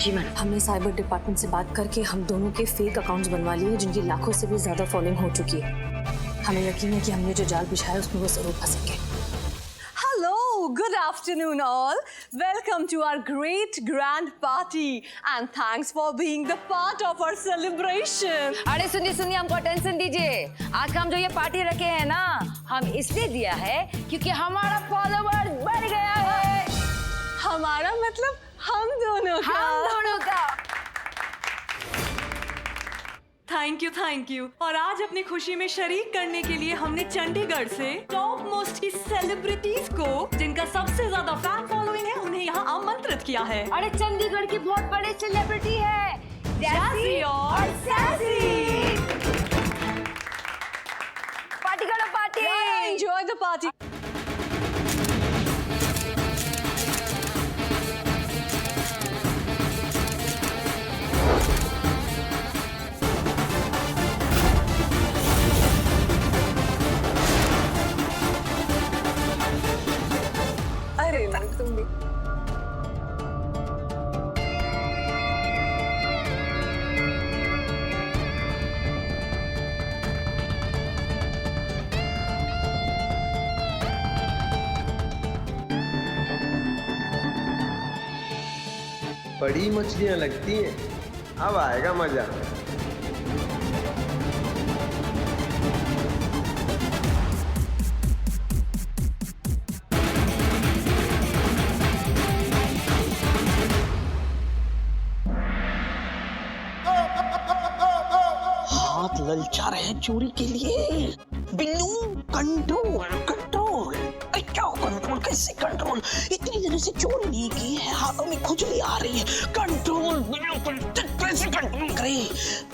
जी madam. हमने cyber department से बात करके हम दोनों के फेक अकाउंट्स बनवा लिए जिनकी लाखों से भी ज्यादा फॉलोइंग हो चुकी है। हमें यकीन है कि हमने जो जाल बिछाया उसमें वो जरूर फंसेंगे। Hello, good afternoon all. Welcome to our great grand party and thanks for being the part of our celebration. अरे सुनिए हमको टेंशन दीजिए। आज हम जो ये पार्टी रखे हैं ना, हम इसलिए दिया है क्योंकि हमारा फॉलोवर बढ़ गया है। हमारा मतलब हम दोनों का। Thank you. और आज अपनी खुशी में शरीक करने के लिए हमने चंडीगढ़ से टॉप मोस्ट की सेलिब्रिटीज को, जिनका सबसे ज्यादा फैन फॉलोइंग है, उन्हें यहाँ आमंत्रित किया है। अरे चंडीगढ़ की बहुत बड़े सेलिब्रिटी है जैसी और सैसी। पार्टी करो पार्टी। Enjoy the party. अरे तुम भी। बड़ी मछलियां लगती हैं, अब आएगा मजा। हाथ ललचा रहे हैं चोरी के लिए। Binnu control control. क्या कंट्रोल, कैसे कंट्रोल? इतनी देर से चोरी नहीं की है, हाथों में खुजली आ रही है। कंट्रोल बिन्नू कैसे कंट्रोल करे?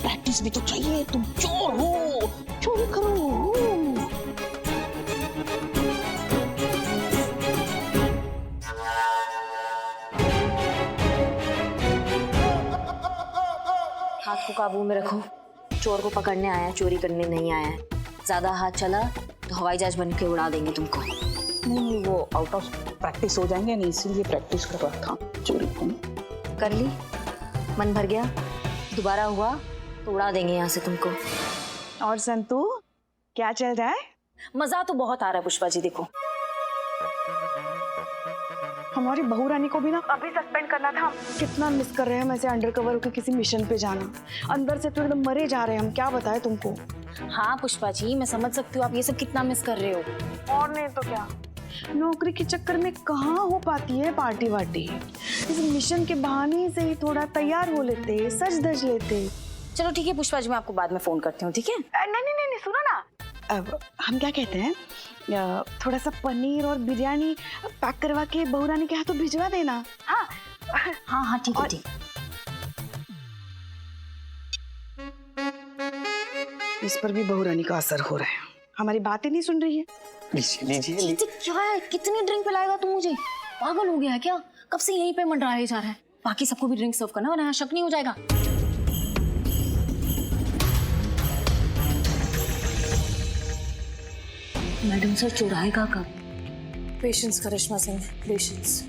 प्रैक्टिस भी तो चाहिए। तुम चोर हो, चोरी करो। हाथ को काबू में रखो। चोर को पकड़ने आया है, चोरी करने नहीं आया है। ज्यादा हाथ चला तो हवाई जहाज बन के उड़ा देंगे तुमको। नहीं, वो आउट ऑफ प्रैक्टिस हो जाएंगे, नहीं इसीलिए प्रैक्टिस कर रहा था चोरी को। कर ली, मन भर गया, दोबारा हुआ तो उड़ा देंगे यहाँ से तुमको। और संतू, क्या चल रहा है? मजा तो बहुत आ रहा है पुष्पा जी। देखो हमारी बहू रानी को भी ना अभी सस्पेंड करना था। कितना मिस कर रहे हैं हम ऐसे अंडरकवर होकर किसी मिशन पे जाना। अंदर से तो एकदम मरे जा रहे हैं हम, क्या बताएं तुमको। हाँ पुष्पा जी, मैं समझ सकती हूँ आप ये सब कितना मिस कर रहे हो। और नहीं तो क्या, नौकरी के चक्कर में कहाँ हो पाती है पार्टी वार्टी। इस मिशन के बहाने से ही थोड़ा तैयार हो लेते, सज धज लेते। चलो ठीक है पुष्पा जी, मैं आपको बाद में फोन करती हूँ, ठीक है? नहीं, सुनो ना। अब हम क्या कहते हैं, थोड़ा सा पनीर और बिरयानी पैक करवा के बहू रानी के हाथों भिजवा देना। हाँ ठीक है, ठीक। इस पर भी बहू रानी का असर हो रहा है, हमारी बातें नहीं सुन रही है। लीजिए। क्या है, कितनी ड्रिंक पिलाएगा तू मुझे? पागल हो गया है क्या? कब से यहीं पे मंडराए जा रहा है। बाकी सबको भी ड्रिंक सर्व करना, वरना यहाँ शक नहीं हो जाएगा। मैडम सर, चोर आएगा कब? पेशेंस करिश्मा सिंह, पेशेंस।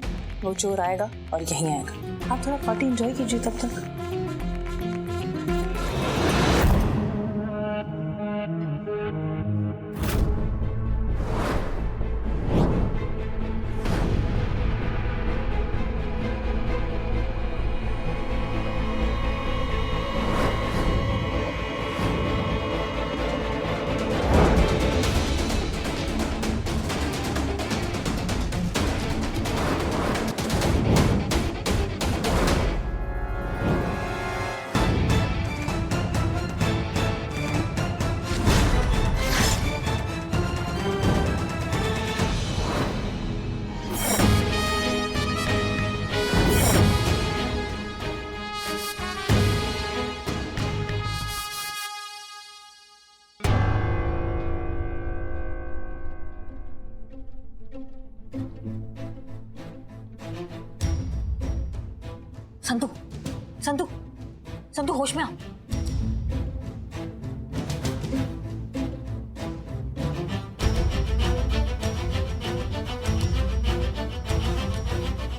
वो चोर आएगा और यहीं आएगा। आप थोड़ा पार्टी एंजॉय कीजिए तब तक। संतु, संतु, संतु होश में आओ।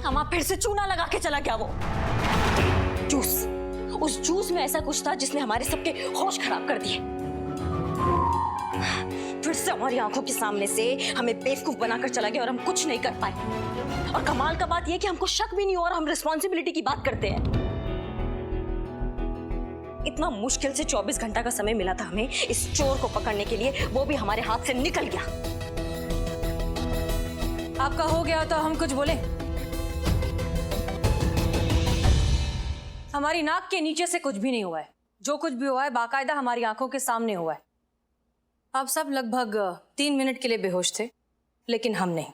हम फिर से चूना लगा के चला गया वो। जूस, उस जूस में ऐसा कुछ था जिसने हमारे सबके होश खराब कर दिए। फिर से हमारी आंखों के सामने से हमें बेवकूफ बनाकर चला गया और हम कुछ नहीं कर पाए। और कमाल का बात यह कि हमको शक भी नहीं हुआ और हम रिस्पॉन्सिबिलिटी की बात करते हैं। इतना मुश्किल से 24 घंटा का समय मिला था हमें इस चोर को पकड़ने के लिए, वो भी हमारे हाथ से निकल गया। आपका हो गया तो हम कुछ बोले? हमारी नाक के नीचे से कुछ भी नहीं हुआ है। जो कुछ भी हुआ है बाकायदा हमारी आंखों के सामने हुआ है। आप सब लगभग 3 मिनट के लिए बेहोश थे, लेकिन हम नहीं।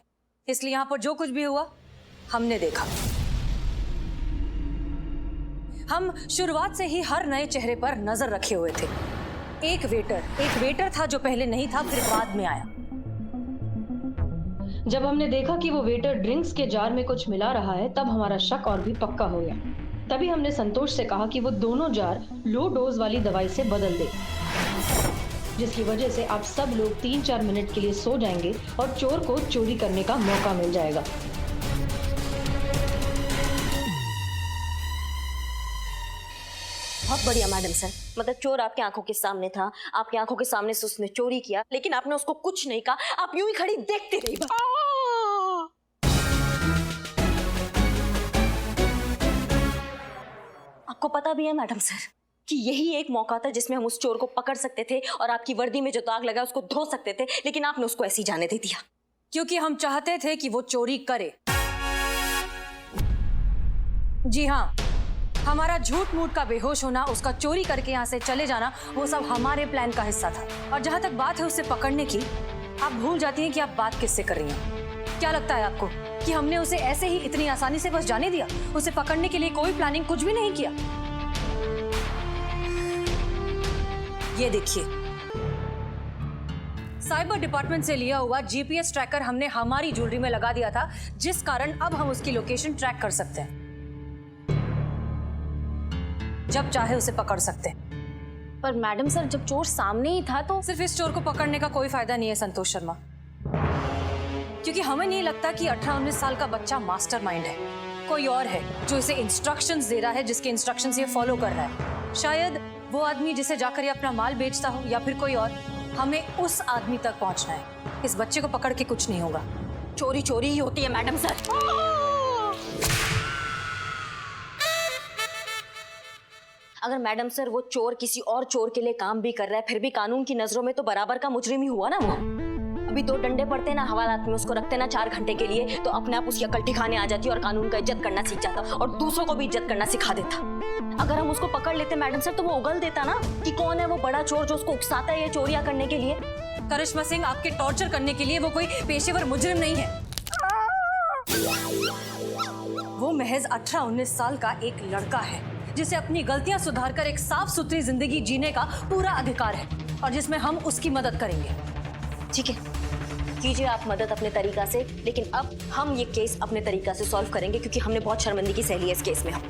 इसलिए यहां पर जो कुछ भी हुआ हमने देखा। हम शुरुआत से ही हर नए चेहरे पर नजर रखे हुए थे। एक वेटर था जो पहले नहीं था, फिर बाद में आया। जब हमने देखा कि वो वेटर ड्रिंक्स के जार में कुछ मिला रहा है, तब हमारा शक और भी पक्का हो गया। तभी हमने संतोष से कहा कि वो दोनों जार लो डोज वाली दवाई से बदल दे, जिसकी वजह से आप सब लोग 3-4 मिनट के लिए सो जाएंगे और चोर को चोरी करने का मौका मिल जाएगा। बहुत बढ़िया मैडम सर, मतलब चोर आपकी आंखों के सामने था, आपकी आंखों के सामने से उसने चोरी किया, लेकिन आपने उसको कुछ नहीं कहा, आप यूं ही खड़ी देखते रही बस। आपको पता भी है मैडम सर कि यही एक मौका था जिसमें हम उस चोर को पकड़ सकते थे और आपकी वर्दी में जो दाग लगा उसको धो सकते थे, लेकिन आपने उसको ऐसे ही जाने दे दिया। क्योंकि हम चाहते थे कि वो चोरी करे। जी हाँ, हमारा झूठ मूठ का बेहोश होना, उसका चोरी करके यहाँ से चले जाना, वो सब हमारे प्लान का हिस्सा था। और जहां तक बात है उसे पकड़ने की, आप भूल जाती हैं कि आप बात किससे कर रही हैं। क्या लगता है आपको कि हमने उसे ऐसे ही इतनी आसानी से बस जाने दिया? उसे पकड़ने के लिए कोई प्लानिंग कुछ भी नहीं किया। ये देखिए, साइबर डिपार्टमेंट से लिया हुआ जीपीएस ट्रैकर हमने हमारी ज्वेलरी में लगा दिया था, जिस कारण अब हम उसकी लोकेशन ट्रैक कर सकते हैं। जब चाहे उसे पकड़ सकते हैं। पर मैडम सर, जब चोर सामने ही था तो सिर्फ इस चोर को पकड़ने का कोई फायदा नहीं है संतोष शर्मा, क्योंकि हमें नहीं लगता कि 18-19 साल का बच्चा मास्टरमाइंड है। कोई और है जो इसे इंस्ट्रक्शंस दे रहा है, जिसके इंस्ट्रक्शंस ये फॉलो कर रहा है। शायद वो आदमी जिसे जाकर ये अपना माल बेचता हो, या फिर कोई और। हमें उस आदमी तक पहुंचना है। इस बच्चे को पकड़ के कुछ नहीं होगा। चोरी चोरी ही होती है मैडम सर। अगर मैडम सर वो चोर किसी और चोर के लिए काम भी कर रहा है, फिर भी कानून की नजरों में तो बराबर का मुजरिम ही हुआ ना वो। अभी 2 डंडे पड़ते ना हवालात में, उसको रखते ना 4 घंटे के लिए, तो अपने आप उसकी अकल ठिकाने आ जाती और कानून का इज्जत करना सीख जाता और दूसरों को भी इज्जत करना सिखा देता। अगर हम उसको पकड़ लेते मैडम सर, तो वो उगल देता ना कि कौन है वो बड़ा चोर जो उसको उकसाता है ये चोरियां करने के लिए। करिश्मा सिंह, आपके टॉर्चर करने के लिए वो कोई पेशेवर मुजरिम नहीं है। वो महज 18-19 साल का एक लड़का है जिसे अपनी गलतियां सुधारकर एक साफ सुथरी जिंदगी जीने का पूरा अधिकार है, और जिसमें हम उसकी मदद करेंगे। ठीक है, कीजिए आप मदद अपने तरीका से, लेकिन अब हम ये केस अपने तरीका से सॉल्व करेंगे, क्योंकि हमने बहुत शर्मिंदगी सही है इस केस में। हम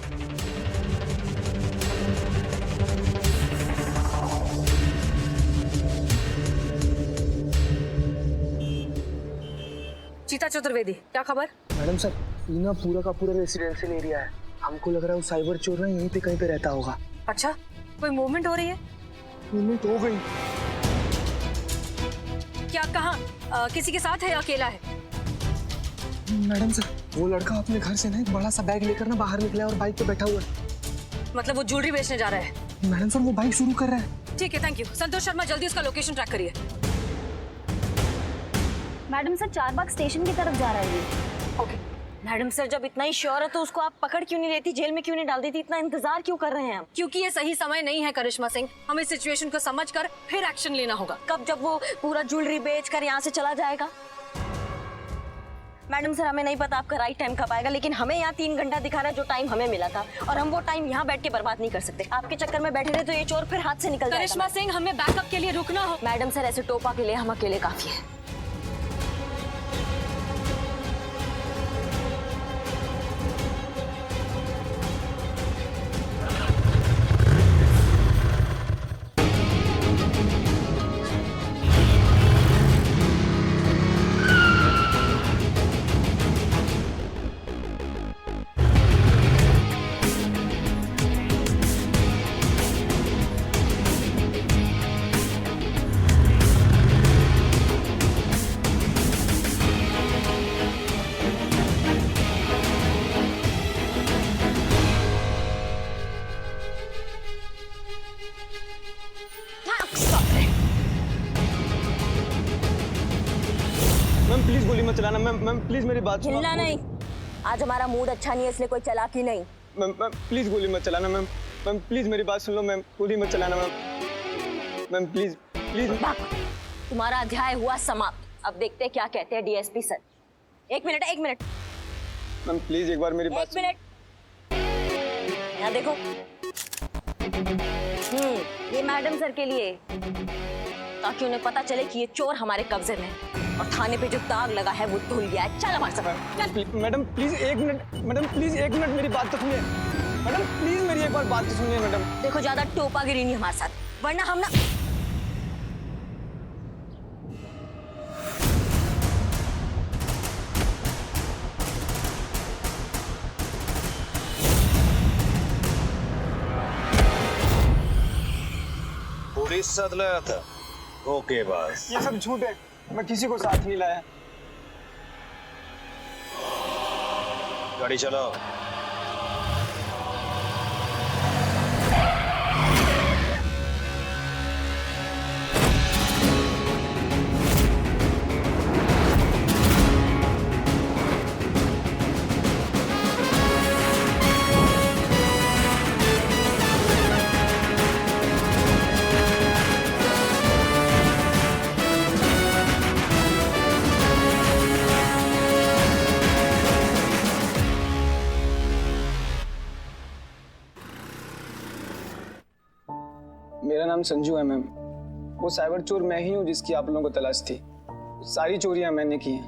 चीता चतुर्वेदी, क्या खबर? मैडम सर, ये ना पूरा का पूरा रेसिडेंशियल एरिया है। हमको लग रहा है वो साइबर चोर ना यहीं पे कहीं पे रहता होगा। अच्छा, कोई मूवमेंट हो रही है? मूवमेंट हो गई। क्या, कहाँ? किसी के साथ है या अकेला है? मैडम सर, वो लड़का अपने घर से ना एक बड़ा सा बैग लेकर ना बाहर निकला है और बाइक पे बैठा हुआ है। मतलब वो ज्वेलरी बेचने जा रहा है? मैडम सर, वो बाइक शुरू कर रहा है। ठीक है, थैंक यू। संतोष शर्मा, जल्दी उसका लोकेशन ट्रैक करिए। मैडम सर, चारबाग स्टेशन की तरफ जा रहा है ये। ओके मैडम सर, जब इतना ही श्योर है तो उसको आप पकड़ क्यों नहीं लेती, जेल में क्यों नहीं डाल देती? इतना इंतजार क्यों कर रहे हैं आप? क्योंकि ये सही समय नहीं है करिश्मा सिंह। हमें सिचुएशन को समझकर फिर एक्शन लेना होगा। कब? जब वो पूरा ज्वेलरी बेचकर यहाँ से चला जाएगा। मैडम सर, हमें नहीं पता आपका राइट टाइम कब आएगा, लेकिन हमें यहाँ 3 घंटा दिखा रहा है जो टाइम हमें मिला था, और हम वो टाइम यहाँ बैठ के बर्बाद नहीं कर सकते। आपके चक्कर में बैठे रहे तो ये चोर फिर हाथ से निकल जाएगा। करिश्मा सिंह, हमें बैकअप के लिए रुकना हो। मैडम सर, ऐसे टोपा के लिए हम अकेले काफी है। मैम प्लीज गोली मत चलाना। मैम प्लीज मेरी बात सुनो। हिलना नहीं। आज हमारा मूड अच्छा नहीं है इसलिए कोई चालाकी नहीं। मैम प्लीज गोली मत चलाना। मैम प्लीज मेरी बात सुन लो। मैम गोली मत चलाना। Ma'am please please. तुम्हारा अध्याय हुआ समाप्त। अब देखते हैं क्या कहते हैं डीएसपी सर। एक मिनट। मैम प्लीज एक बार मेरी बात एक मिनट। यहाँ देखो। ये मैडम सर के लिए, ताकि उन्हें पता चले कि ये चोर हमारे कब्जे में है और थाने पे जो दाग लगा है वो धुल गया है। चल हमारे साथ। मैडम प्लीज एक मिनट। मैडम प्लीज एक मिनट मेरी बात तो सुनिए। मैडम प्लीज मेरी एक बार बात तो सुनिए। मैडम देखो ज्यादा टोपागिरी नहीं हमारे साथ, वरना हम ना। पुलिस साथ लाया था। ओके बस। ये सब झूठ है। मैं किसी को साथ नहीं लाया। गाड़ी चलाओ। मेरा नाम संजू है मैम। वो साइबर चोर मैं ही हूँ जिसकी आप लोगों को तलाश थी। सारी चोरियां मैंने की हैं।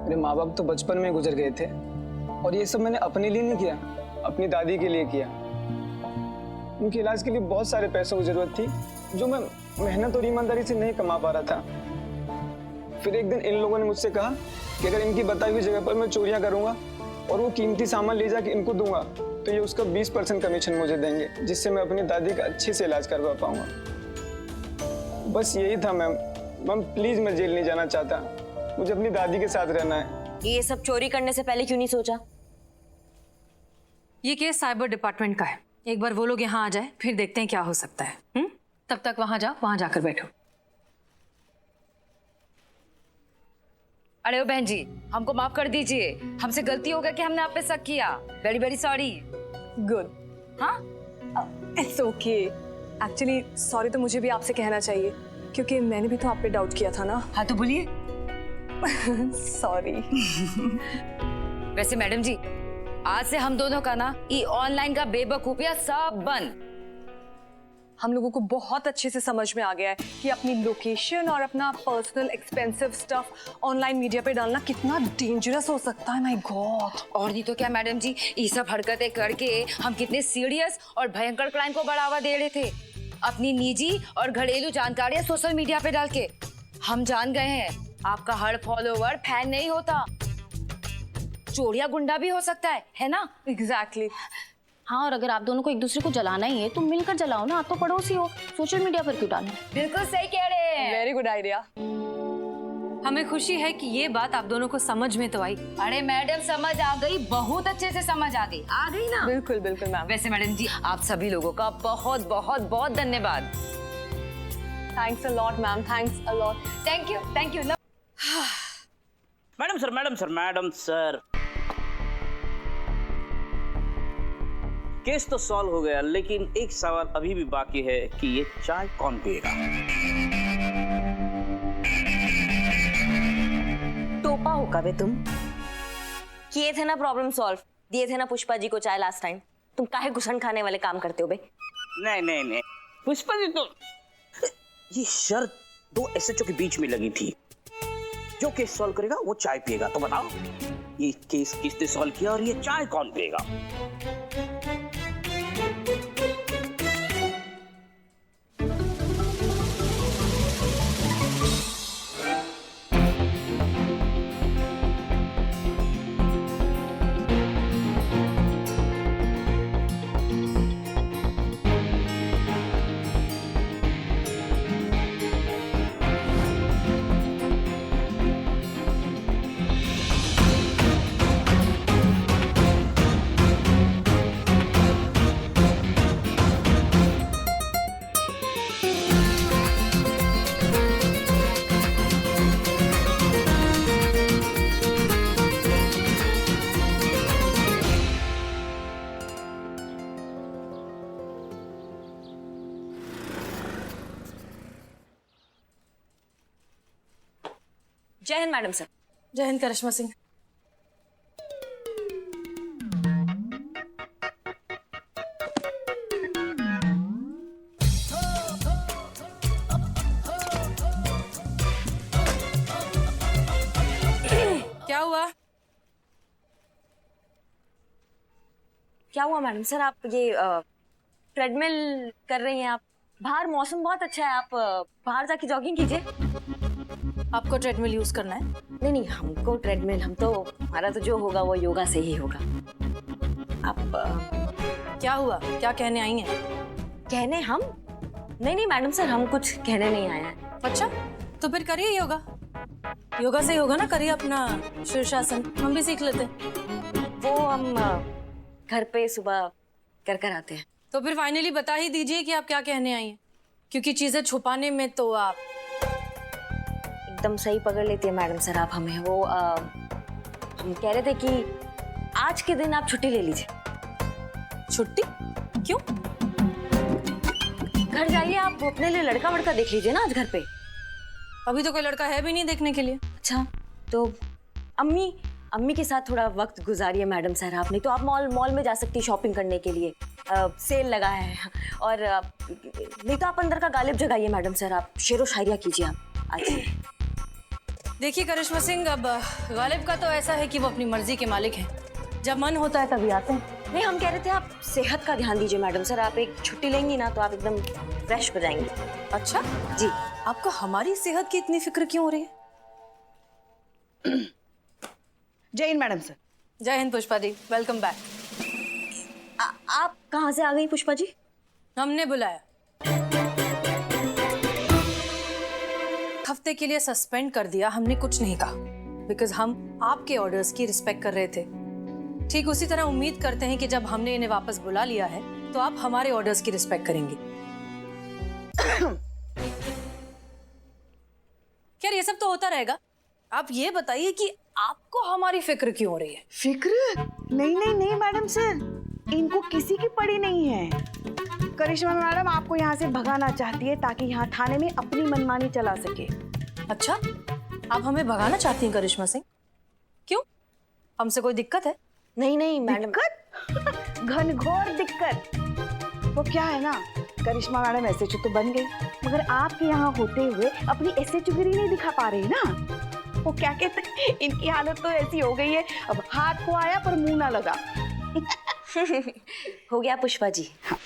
मेरे माँ बाप तो बचपन में गुजर गए थे और ये सब मैंने अपने लिए नहीं किया, अपनी दादी के लिए किया। उनके इलाज के लिए बहुत सारे पैसों की जरूरत थी जो मैं मेहनत और ईमानदारी से नहीं कमा पा रहा था। फिर एक दिन इन लोगों ने मुझसे कहा कि अगर इनकी बताई हुई जगह पर मैं चोरियां करूंगा और वो कीमती सामान ले जाके इनको दूंगा तो ये उसका 20% कमीशन मुझे देंगे, जिससे मैं अपनी दादी का अच्छे से इलाज करवा पाऊंगा। बस यही था मैम। मैम प्लीज मैं जेल नहीं जाना चाहता, मुझे अपनी दादी के साथ रहना है। ये सब चोरी करने से पहले क्यों नहीं सोचा? ये केस साइबर डिपार्टमेंट का है। एक बार वो लोग यहाँ आ जाए फिर देखते हैं क्या हो सकता है। तब तक वहां जाओ, वहां जाकर बैठो। अरे ओ बहन जी, हमको माफ कर दीजिए। हमसे गलती हो गया कि हमने आप पे शक किया। Very very sorry. गुड। हाँ इट्स ओके। एक्चुअली सॉरी तो मुझे भी आपसे कहना चाहिए क्योंकि मैंने भी तो आप पे डाउट किया था ना। हाँ तो बोलिए। सॉरी। वैसे मैडम जी, आज से हम दोनों का ना ये ऑनलाइन का बेवकूफिया सब बंद। हम लोगों को बहुत अच्छे से समझ में आ गया है कि अपनी लोकेशन और अपना personal expensive stuff online media पे डालना कितना डेंजरस हो सकता है। My God. और नहीं तो क्या मैडम जी, ये सब हरकतें करके हम कितने सीरियस और भयंकर क्राइम को बढ़ावा दे रहे थे। अपनी निजी और घरेलू जानकारियां सोशल मीडिया पे डाल के हम जान गए हैं आपका हर फॉलोवर फैन नहीं होता, चोरिया गुंडा भी हो सकता है ना? एग्जैक्टली। हाँ, और अगर आप दोनों को एक दूसरे को जलाना ही है तो मिलकर जलाओ ना। आप तो पड़ोसी हो, सोशल मीडिया पर क्यों डालना? बिल्कुल सही कह रहे हैं। Very good idea. हमें खुशी है कि ये बात आप दोनों को समझ में तो आई। अरे मैडम समझ आ गई, बहुत अच्छे से समझ आ गई ना। बिल्कुल बिल्कुल मैम। वैसे मैडम जी, आप सभी लोगों का बहुत बहुत बहुत धन्यवाद। Thanks a lot ma'am, thanks a lot. Thank you. Madam sir case तो सॉल्व हो गया, लेकिन एक सवाल अभी भी बाकी है कि ये चाय कौन पिएगा? टोपा हो कबे तुम? किए थे ना प्रॉब्लम सॉल्व, दिए थे ना पुष्पा जी को चाय लास्ट टाइम। तुम काहे घुसन खाने वाले काम करते हो बे? नहीं, पुष्पा जी तो ये शर्त 2 एसएचओ के बीच में लगी थी, जो केस सॉल्व करेगा वो चाय पिएगा। तो बताओ ये केस किसने सॉल्व किया और ये चाय कौन पिएगा? जय हिंद मैडम सर। जय हिंद करिश्मा सिंह। क्या हुआ? क्या हुआ मैडम सर? आप ये ट्रेडमिल कर रही हैं? आप बाहर मौसम बहुत अच्छा है, आप बाहर जाके जॉगिंग कीजिए। आपको ट्रेडमिल यूज करना है? नहीं नहीं, हमको ट्रेडमिल, हम तो, हमारा तो जो होगा वो योगा से ही होगा। आप क्या हुआ? क्या कहने आई हैं? कहने हम? नहीं नहीं मैडम सर, हम कुछ कहने नहीं आए हैं। अच्छा, तो फिर करिए योगा। योगा से ही होगा ना, करिए अपना शीर्षासन, हम भी सीख लेते हैं। वो हम घर पे सुबह कर कर आते हैं। तो फिर फाइनली बता ही दीजिए कि आप क्या कहने आई हैं, क्योंकि चीजें छुपाने में तो आप एकदम सही पकड़ लेती है मैडम सर आप हमें। वो हम कह रहे थे कि आज के दिन आप छुट्टी ले लीजिए। छुट्टी? क्यों? घर जाइए, आप अपने लिए लड़का वड़का देख लीजिए ना आज घर पे। अभी तो कोई लड़का है भी नहीं देखने के लिए। अच्छा, तो अम्मी के साथ थोड़ा वक्त गुजारिए मैडम सर आप। नहीं तो आप मॉल में जा सकती शॉपिंग करने के लिए, सेल लगा है। और नहीं तो आप अंदर का गालिब जगाइए मैडम सर, आप शेरो शायरिया कीजिए आप आज। देखिए करिश्मा सिंह, अब गालिब का तो ऐसा है कि वो अपनी मर्जी के मालिक हैं, जब मन होता है तभी आते हैं। नहीं, हम कह रहे थे आप सेहत का ध्यान दीजिए मैडम सर, आप एक छुट्टी लेंगी ना तो आप एकदम फ्रेश हो जाएंगी। अच्छा जी। आपको हमारी सेहत की इतनी फिक्र क्यों हो रही है? जय हिंद मैडम सर। जय हिंद पुष्पा जी, वेलकम बैक। आप कहाँ से आ गई पुष्पा जी? हमने बुलाया। हफ्ते के लिए सस्पेंड कर दिया, हमने कुछ नहीं कहा, बिकॉज हम आपके ऑर्डर्स की रिस्पेक्ट कर रहे थे। ठीक उसी तरह उम्मीद करते हैं कि जब हमने इन्हें वापस बुला लिया है तो आप हमारे ऑर्डर्स की रिस्पेक्ट करेंगी। खैर ये सब तो होता रहेगा, आप ये बताइए कि आपको हमारी फिक्र क्यों हो रही है? फिक्र? नहीं मैडम सर, इनको किसी की पड़ी नहीं है। करिश्मा मैडम आपको यहाँ से भगाना चाहती है ताकि यहाँ थाने में अपनी मनमानी चला सके। अच्छा, आप हमें भगाना चाहती हैं करिश्मा सिंह? क्यों? हमसे कोई दिक्कत है? नहीं मैडम। दिक्कत? घनघोर दिक्कत। वो क्या है ना, करिश्मा मैडम एसएचओ तो बन गई, मगर आपके यहाँ होते हुए अपनी एसएचओगिरी नहीं दिखा पा रही ना। वो क्या कहते हैं, इनकी हालत तो ऐसी हो गई है, अब हाथ को आया पर मुंह ना लगा। हो गया पुष्पा जी। हाँ।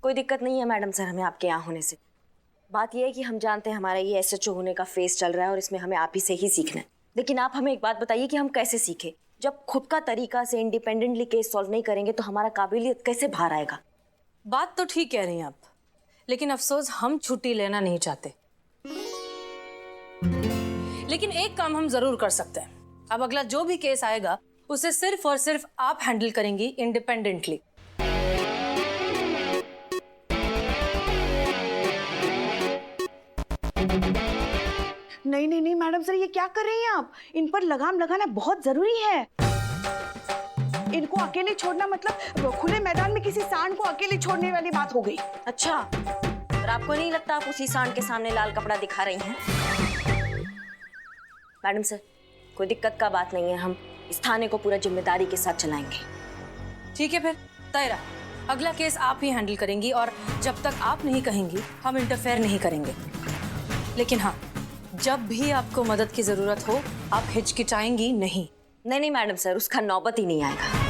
कोई दिक्कत नहीं है मैडम सर हमें आपके यहाँ होने से। बात यह है कि हम जानते हैं हमारा ये एसएचओ होने का फेस चल रहा है और इसमें हमें आप ही से ही सीखना है। लेकिन आप हमें एक बात बताइए कि हम कैसे सीखें? जब खुद का तरीका से इंडिपेंडेंटली केस सॉल्व नहीं करेंगे तो हमारा काबिलियत कैसे बाहर आएगा? बात तो ठीक कह रही हैं आप, लेकिन अफसोस हम छुट्टी लेना नहीं चाहते। लेकिन एक काम हम जरूर कर सकते हैं, अब अगला जो भी केस आएगा उसे सिर्फ और सिर्फ आप हैंडल करेंगी इंडिपेंडेंटली। नहीं मैडम सर, ये क्या कर रही हैं आप? इन पर लगाम लगाना बहुत जरूरी है। इनको अकेले छोड़ना मतलब खुले मैदान में किसी सांड को अकेले छोड़ने वाली बात हो गई। अच्छा, और आपको नहीं लगता आप उसी सांड के सामने लाल कपड़ा दिखा रही हैं? मैडम सर, कोई दिक्कत का बात नहीं है, हम इस थाने को पूरा जिम्मेदारी के साथ चलाएंगे। ठीक है, फिर तय रहा, अगला केस आप ही हैंडल करेंगी और जब तक आप नहीं कहेंगी हम इंटरफेयर नहीं करेंगे। लेकिन हाँ, जब भी आपको मदद की जरूरत हो आप हिचकिचाएंगी नहीं। नहीं मैडम सर, उसका नौबत ही नहीं आएगा।